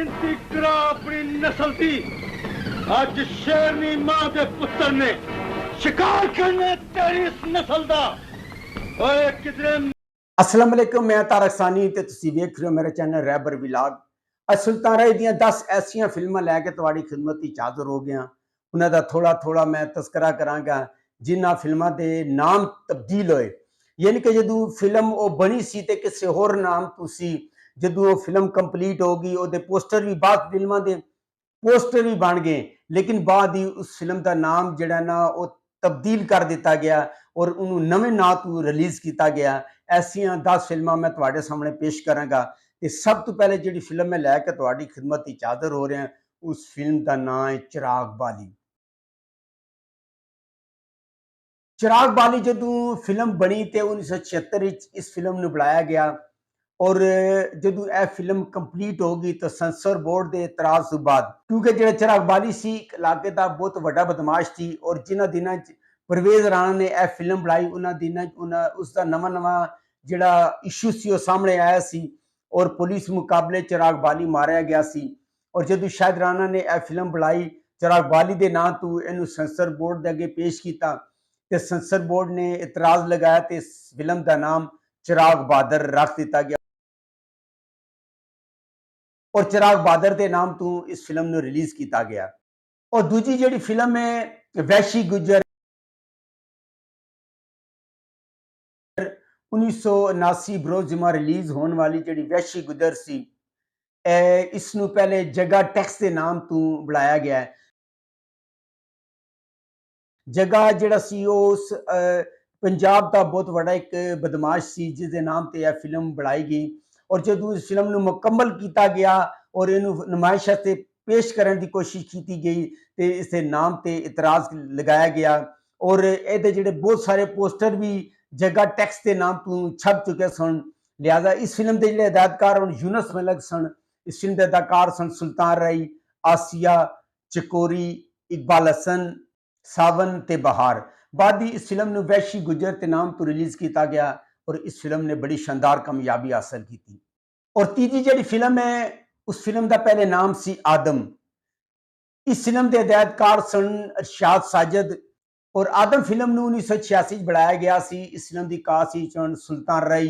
बेनती करा अपनी नस्ल की। अज शेरनी मां के पुत्र ने शिकार करने तेरी इस नस्ल का। ओए किधरे अस्सलाम वालेकुम, मैं तारक सानी ते तुसीं वेख रहे हो मेरे चैनल रैबर विलाग। अज सुल्तान राय दियां 10 ऐसियां फिल्मां लैके तुहाडी खिदमत विच हाज़र हो गया। उन्हां दा थोड़ा थोड़ा मैं तस्करा करांगा जिन्हां फिल्मां दे नाम तब्दील होए, यानी कि जदों फिल्म वो बनी सी ते किसी होर नाम तो सी, जदों वो फिल्म कंप्लीट हो गई ओहदे पोस्टर भी बाद फिल्मां दे पोस्टर भी बन गए, लेकिन बाद ही उस फिल्म का नाम जिहड़ा ना वो तब्दील कर दिता गया और उन्होंने नवे नां तो रिलीज़ किया गया। ऐसियां 10 फिल्मां मैं तुहाडे सामने पेश करांगा ते सब तो पहले जिहड़ी फिल्म मैं लैके तुहाडी खिदमत विच हाज़र हो रहा उस फिल्म का नाम है चिराग बाली। चिराग बाली जदों फिल्म बनी तो 1976 इस फिल्म को बनाया गया और जदों यह फिल्म कंप्लीट हो गई तो सेंसर बोर्ड के इतराज तो बाद, क्योंकि जो चिराग बाली सी इलाके का बहुत बड़ा बदमाश थी और जिन्होंने दिनों परवेज राणा ने यह फिल्म बनाई उन्होंने दिनों उसका नवा नवा जिहड़ा इशू सी वो सामने आया सी और पुलिस मुकाबले चिराग बाली मारिया गया सी। और जदों शाहिद राणा ने यह फिल्म बनाई चिराग बाली के नाम तो इनू सेंसर बोर्ड के अगे पेश किया तो सेंसर बोर्ड ने इतराज लगाया तो इस फिल्म का नाम चिराग बहादुर रख दिता गया और चिराग बहादुर के नाम तो इस फिल्म को रिलीज किया गया। और दूजी जिहड़ी फिल्म है वैशी गुजर 1979 बरोजिमा रिलीज होने वाली जिहड़ी वैशी गुजर सी, इसनू पहले जगह टैक्स के नाम तो बुलाया गया है। जगह जिहड़ा सी उस पंजाब का बहुत बड़ा एक बदमाश सी जिसके नाम से यह फिल्म बनाई गई और जदों इस फिल्म को मुकम्मल किया गया और इनू नुमाइश वास्ते पेश करने की कोशिश की गई तो इसके नाम से इतराज लगाया गया और ये जिहड़े बहुत सारे पोस्टर भी जगह टैक्स के नाम तो छप चुके सन। लिहाजा इस फिल्म के जिहड़े हिदायतकार यूनुस मलिक सन, इस फिल्म के अदाकार सन सुल्तान राय, आसिया, चकोरी, इकबाल हसन, सावन ते बहार। बाद ही इस फिल्म ने वैशी गुजर के नाम तो रिलीज किया गया और इस फिल्म ने बड़ी शानदार कामयाबी हासिल की थी। और तीजी जिहड़ी फिल्म है उस फिल्म का पहले नाम सी आदम। इस फिल्म के हिदायतकार सन अरशाद साजिद और आदम फिल्म ने 1986 बनाया गया सी। इस फिल्म की कास्ट सन सुल्तान राय,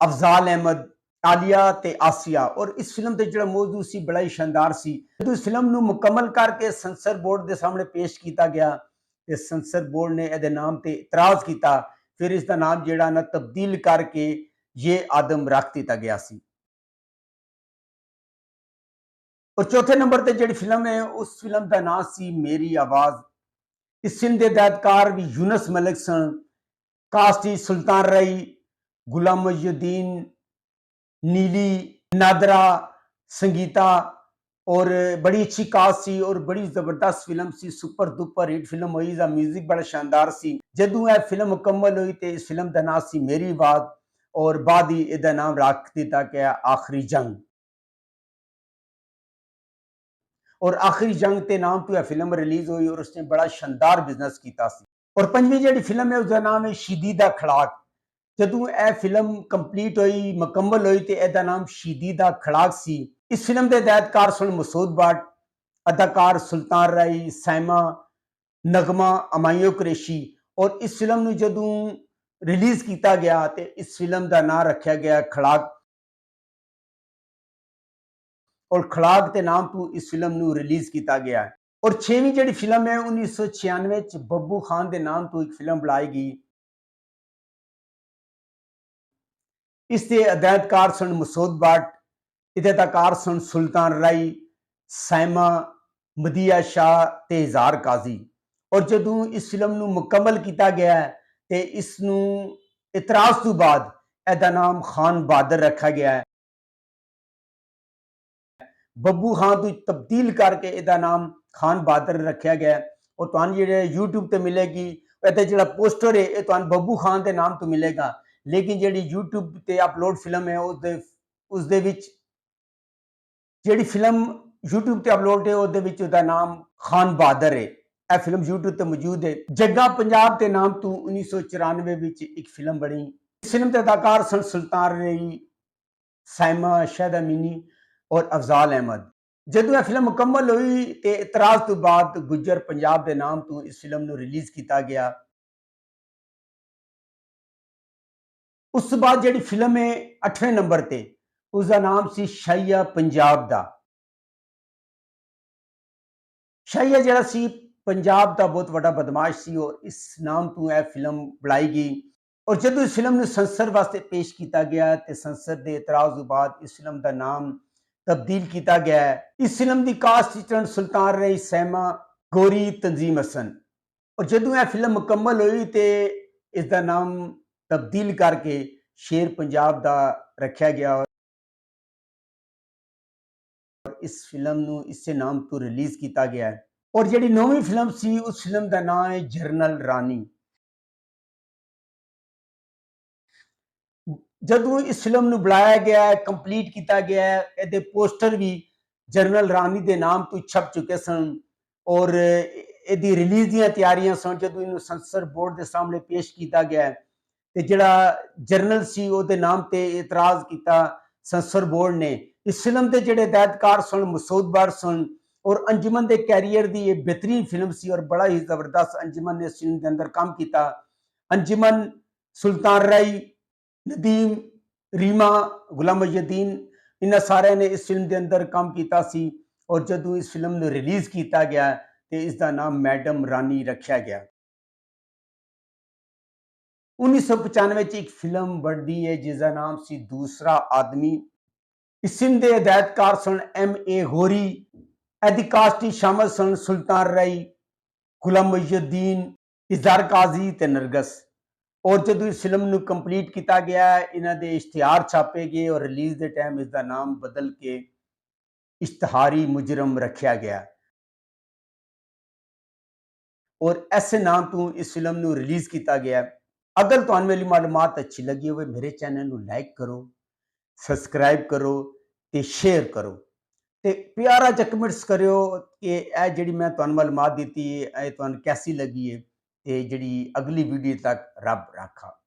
अफजाल अहमद, आलिया ते आसिया और इस फिल्म के जो मौजू सी बड़ा ही शानदार सी। जब इस फिल्म को मुकम्मल करके सेंसर बोर्ड के सामने पेश किया गया तो सेंसर बोर्ड ने ये नाम से इतराज किया, फिर इसका नाम जिहड़ा ना तब्दील करके ये आदम रख दिता गया सी। और चौथे नंबर पर जिहड़ी फिल्म है उस फिल्म का नाम सी मेरी आवाज। इस फिल्म के हिदायतकार भी यूनुस मलिक सन, कास्ट सुल्तान राय, गुलाम मोहिउद्दीन, नीली, नादरा, संगीता और बड़ी अच्छी कास्ट सी और बड़ी जबरदस्त फिल्म सी, सुपर डुपर हिट फिल्म हुई। इसका म्यूजिक बड़ा शानदार सी। जदों यह फिल्म मुकम्मल हुई तो इस फिल्म का नाम सी मेरी आवाज और बाद ही इसका नाम रख दिता गया आखिरी जंग। और आखिरी जंग के नाम तो यह फिल्म रिलीज हुई और उसने बड़ा शानदार बिजनेस किया सी। और पंजवीं जिहड़ी फिल्म है उसका नाम है शहीदी खड़ाक। जदों यह फिल्म कंप्लीट हुई मुकम्मल हुई तो इसका नाम शहीदी खड़ाक सी। इस फिल्म के हिदायतकार सन मसूद भट्ट, अदाकार सुल्तान राय, सैमा, नगमा, अमायो कुरैशी। और इस फिल्म को जदों रिलीज किया गया तो इस फिल्म का नाम रखा गया खड़ाक और खड़ाक के नाम तो इस फिल्म को रिलीज किया गया है। और छेवीं जिहड़ी फिल्म है 1996 बब्बू खान के नाम तो एक फिल्म बनाई गई। इसके हिदायतकार सन मसूद भट्ट, हिदायतकार सन सुल्तान राय, सैमा, मदिया शाह ते इज़हार काजी। और जदों इस फिल्म को मुकम्मल किया गया तो इसनू इतराज तो बाद इसका नाम खान बहादुर रखा गया है। बब्बू खान तो तब्दील करके इसका नाम खान बहादुर रखा गया है। और तुहानू जिहड़े यूट्यूब पर मिलेगी इहदा जिहड़ा पोस्टर है ये तुहानू बब्बू खान के नाम तो मिलेगा, लेकिन जिहड़ी यूट्यूब पे अपलोड फिल्म है उसदे विच जिहड़ी फिल्म यूट्यूब पे अपलोड है उसदे विच उसदा नाम खान बहादुर है। यह फिल्म यूट्यूब पे मौजूद है। जग्गा पंजाब के नाम तो 1994 विच एक फिल्म बनी। इस फिल्म के अदाकार सन सुल्तान राय, सैमा, शाहिद अमीनी ਔਰ ਅਫਜ਼ਾਲ ਅਹਿਮਦ। ਜਦੋਂ ਇਹ ਫਿਲਮ ਮੁਕੰਮਲ ਹੋਈ ਤੇ ਇਤਰਾਜ਼ ਤੋਂ ਬਾਅਦ ਗੁੱਜਰ ਪੰਜਾਬ ਦੇ ਨਾਮ ਤੋਂ ਇਸ ਫਿਲਮ ਨੂੰ ਰਿਲੀਜ਼ ਕੀਤਾ ਗਿਆ। ਉਸ ਤੋਂ ਬਾਅਦ ਜਿਹੜੀ ਫਿਲਮ ਹੈ 8ਵੇਂ ਨੰਬਰ ਤੇ, ਉਸਦਾ ਨਾਮ ਸੀ ਸ਼ਾਹੀਆ ਪੰਜਾਬ ਦਾ। ਸ਼ਾਹੀਆ ਜਿਹੜਾ ਸੀ ਪੰਜਾਬ ਦਾ ਬਹੁਤ ਵੱਡਾ ਬਦਮਾਸ਼ ਸੀ ਔਰ ਇਸ ਨਾਮ ਤੋਂ ਇਹ ਫਿਲਮ ਬਣਾਈ ਗਈ। ਔਰ ਜਦੋਂ ਇਸ ਫਿਲਮ ਨੂੰ ਸੰਸਦ ਵਾਸਤੇ ਪੇਸ਼ ਕੀਤਾ ਗਿਆ ਤੇ ਸੰਸਦ ਦੇ ਇਤਰਾਜ਼ ਤੋਂ ਬਾਅਦ ਇਸ ਫਿਲਮ ਦਾ ਨਾਮ ਤਬਦੀਲ ਕੀਤਾ ਗਿਆ ਹੈ। ਇਸ ਫਿਲਮ ਦੀ ਕਾਸਟ ਵਿੱਚ ਸੁਲਤਾਨ ਰਈ, ਸੈਮਾ, ਗੋਰੀ, ਤਨਜ਼ੀਮ ਹਸਨ। ਔਰ ਜਦੋਂ ਇਹ ਫਿਲਮ ਮੁਕੰਮਲ ਹੋਈ ਤੇ ਇਸ ਦਾ ਨਾਮ ਤਬਦੀਲ ਕਰਕੇ ਸ਼ੇਰ ਪੰਜਾਬ ਦਾ ਰੱਖਿਆ ਗਿਆ ਔਰ ਇਸ ਫਿਲਮ ਨੂੰ ਇਸੇ ਨਾਮ ਤੋਂ ਰਿਲੀਜ਼ ਕੀਤਾ ਗਿਆ ਹੈ। ਔਰ ਜਿਹੜੀ 9ਵੀਂ ਫਿਲਮ ਸੀ ਉਸ ਫਿਲਮ ਦਾ ਨਾਮ ਹੈ ਜਰਨਲ ਰਾਣੀ। ਜਦੋਂ ਇਸ ਫਿਲਮ ਨੂੰ ਬਣਾਇਆ ਗਿਆ ਹੈ, ਕੰਪਲੀਟ ਕੀਤਾ ਗਿਆ ਹੈ, ਇਹਦੇ ਪੋਸਟਰ ਵੀ ਜਰਨਲ ਰਾਣੀ ਦੇ ਨਾਮ ਤੋਂ ਛਪ ਚੁੱਕੇ ਸਨ ਔਰ ਇਹਦੀ ਰਿਲੀਜ਼ ਦੀਆਂ ਤਿਆਰੀਆਂ ਸਨ। ਜਦੋਂ ਇਹਨੂੰ ਸੰਸਦ ਬੋਰਡ ਦੇ ਸਾਹਮਣੇ ਪੇਸ਼ ਕੀਤਾ ਗਿਆ ਤੇ ਜਿਹੜਾ ਜਰਨਲ ਸੀ ਉਹਦੇ ਨਾਮ ਤੇ ਇਤਰਾਜ਼ ਕੀਤਾ ਸੰਸਦ ਬੋਰਡ ਨੇ। ਇਸ ਫਿਲਮ ਦੇ ਜਿਹੜੇ ਹਦਾਇਤਕਾਰ ਸਨ ਮਸੂਦ ਬਾਰ ਸਨ ਔਰ ਅੰਜੁਮਨ ਦੇ ਕੈਰੀਅਰ ਦੀ ਇਹ ਬਿਹਤਰੀਨ ਫਿਲਮ ਸੀ ਔਰ ਬੜਾ ਹੀ ਜ਼ਬਰਦਸਤ ਅੰਜੁਮਨ ਨੇ ਇਸ ਫਿਲਮ ਦੇ ਅੰਦਰ ਕੰਮ ਕੀਤਾ। ਅੰਜੁਮਨ, ਸੁਲਤਾਨ ਰਾਈ, ਨਦੀਮ, ਰੀਮਾ, ਗੁਲਾਮ ਮੁਹੀਉਦੀਨ, ਇਹਨਾਂ ਸਾਰਿਆਂ ਨੇ ਇਸ ਫਿਲਮ ਦੇ ਅੰਦਰ ਕੰਮ ਕੀਤਾ ਸੀ। ਔਰ ਜਦੋਂ ਇਸ ਫਿਲਮ ਨੂੰ ਰਿਲੀਜ਼ ਕੀਤਾ ਗਿਆ ਤੇ ਇਸ ਦਾ ਨਾਮ ਮੈਡਮ ਰਾਣੀ ਰੱਖਿਆ ਗਿਆ। 1995 ਚ ਇੱਕ ਫਿਲਮ ਬਣਦੀ ਹੈ ਜਿਸ ਦਾ ਨਾਮ ਸੀ ਦੂਸਰਾ ਆਦਮੀ। ਇਸ ਫਿਲਮ ਦੇ ਹਦਾਇਤਕਾਰ ਸਨ M.A. ਗੌਰੀ। ਇਹਦੀ ਕਾਸਟ ਵਿੱਚ ਸ਼ਾਮਲ ਸਨ ਸੁਲਤਾਨ ਰਾਈ, ਗੁਲਾਮ ਮੁਹੀਉਦੀਨ, ਇਜ਼ਹਾਰ ਕਾਜ਼ੀ ਤੇ ਨਰਗਸ। ਔਰ ਜਦੋਂ ਇਸ ਫਿਲਮ ਨੂੰ ਕੰਪਲੀਟ ਕੀਤਾ ਗਿਆ ਇਹਨਾਂ ਦੇ ਇਸ਼ਤਿਹਾਰ ਛਾਪੇ ਗਏ ਔਰ ਰਿਲੀਜ਼ ਦੇ ਟਾਈਮ ਇਸ ਦਾ ਨਾਮ ਬਦਲ ਕੇ ਇਸ਼ਤਿਹਾਰੀ ਮੁਜਰਮ ਰੱਖਿਆ ਗਿਆ ਔਰ ਐਸੇ ਨਾਮ ਤੋਂ ਇਸ ਫਿਲਮ ਨੂੰ ਰਿਲੀਜ਼ ਕੀਤਾ ਗਿਆ। ਅਗਰ ਤੁਹਾਨੂੰ ਮੇਰੀ ਮਾਲੂਮਾਤ ਅੱਛੀ ਲੱਗੀ ਹੋਵੇ ਮੇਰੇ ਚੈਨਲ ਨੂੰ ਲਾਈਕ ਕਰੋ, ਸਬਸਕ੍ਰਾਈਬ ਕਰੋ ਤੇ ਸ਼ੇਅਰ ਕਰੋ ਤੇ ਪਿਆਰਾ ਜਿਹਾ ਕਮੈਂਟਸ ਕਰਿਓ ਕਿ ਇਹ ਜਿਹੜੀ ਮੈਂ ਤੁਹਾਨੂੰ ਮਾਲੂਮਾਤ ਦਿੱਤੀ ਹੈ ਇਹ ਤੁਹਾਨੂੰ ਕੈਸੀ ਲੱਗੀ ਹੈ ਤੇ ਜਿਹੜੀ ਅਗਲੀ ਵੀਡੀਓ ਤੱਕ ਰੱਬ ਰਾਖਾ।